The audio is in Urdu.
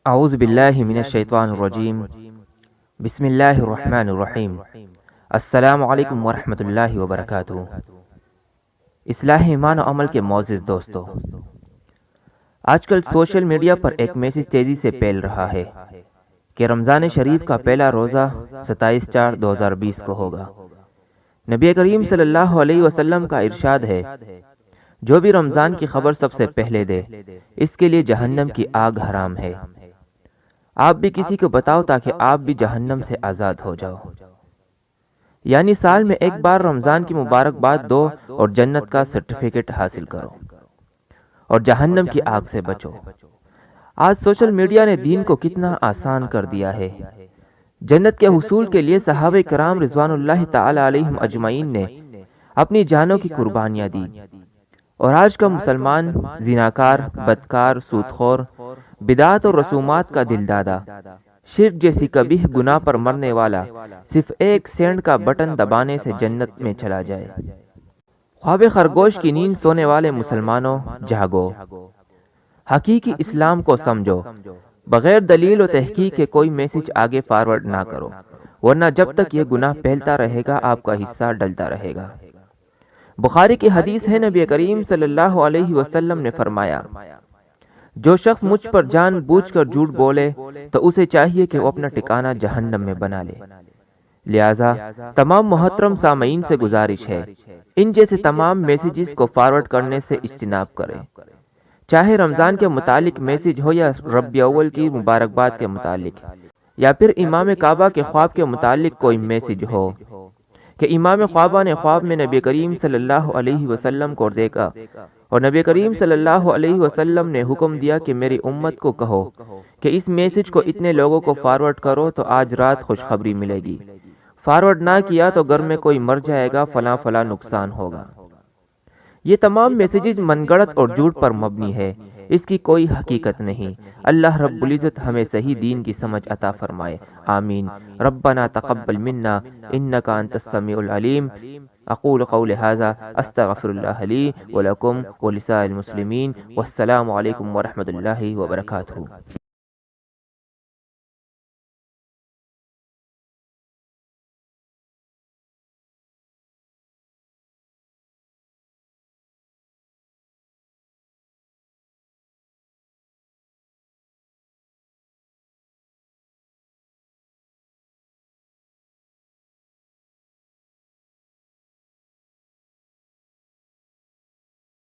اعوذ باللہ من الشیطان الرجیم بسم اللہ الرحمن الرحیم السلام علیکم ورحمۃ اللہ وبرکاتہ۔ اصلاح ایمان و عمل کے معزز دوستو، آج کل سوشل میڈیا پر ایک میسج تیزی سے پھیل رہا ہے کہ رمضان شریف کا پہلا روزہ 27/4/2020 کو ہوگا۔ نبی کریم صلی اللہ علیہ وسلم کا ارشاد ہے، جو بھی رمضان کی خبر سب سے پہلے دے اس کے لیے جہنم کی آگ حرام ہے۔ آپ بھی کسی کو بتاؤ تاکہ آپ بھی جہنم سے آزاد ہو جاؤ، یعنی سال میں ایک بار رمضان کی مبارکباد دو اور جنت کا سرٹیفیکیٹ حاصل کرو اور جہنم کی آگ سے بچو۔ آج سوشل میڈیا نے دین کو کتنا آسان کر دیا ہے۔ جنت کے حصول کے لیے صحابہ کرام رضوان اللہ تعالی علیہم اجمعین نے اپنی جانوں کی قربانیاں دی، اور آج کا مسلمان زناکار، بدکار، سودخور، بدعات اور رسومات کا دل دادا، شرک جیسی قبیح گناہ پر مرنے والا صرف ایک سینڈ کا بٹن دبانے سے جنت میں چلا جائے۔ خواب خرگوش کی نیند سونے والے مسلمانوں، جاگو، حقیقی اسلام کو سمجھو۔ بغیر دلیل و تحقیق کے کوئی میسج آگے فارورڈ نہ کرو، ورنہ جب تک یہ گناہ پھیلتا رہے گا آپ کا حصہ ڈلتا رہے گا۔ بخاری کی حدیث ہے، نبی کریم صلی اللہ علیہ وسلم نے فرمایا، جو شخص مجھ پر جان بوجھ کر جھوٹ بولے تو اسے چاہیے کہ وہ اپنا ٹھکانہ جہنم میں بنا لے۔ لہذا تمام محترم سامعین سے گزارش ہے، ان جیسے تمام میسیجز کو فارورڈ کرنے سے اجتناب کریں، چاہے رمضان کے متعلق میسیج ہو یا ربیع الاول کی مبارکباد کے متعلق، یا پھر امام کعبہ کے خواب کے متعلق کوئی میسیج ہو کہ امام کعبہ نے خواب میں نبی کریم صلی اللہ علیہ وسلم کو دیکھا، اور نبی کریم صلی اللہ علیہ وسلم نے حکم دیا کہ میری امت کو کہو کہ اس میسج کو اتنے لوگوں کو فارورڈ کرو تو آج رات خوشخبری ملے گی، فارورڈ نہ کیا تو گھر میں کوئی مر جائے گا، فلاں فلاں نقصان ہوگا۔ یہ تمام میسیجز من گڑت اور جھوٹ پر مبنی ہے، اس کی کوئی حقیقت نہیں۔ اللہ رب العزت ہمیں صحیح دین کی سمجھ عطا فرمائے، آمین۔ ربنا تقبل منا انک انت السمیع العلیم۔ اقول قول هذا استغفر الله لي ولكم ولسائر المسلمين، والسلام علیکم ورحمۃ اللہ وبرکاتہ۔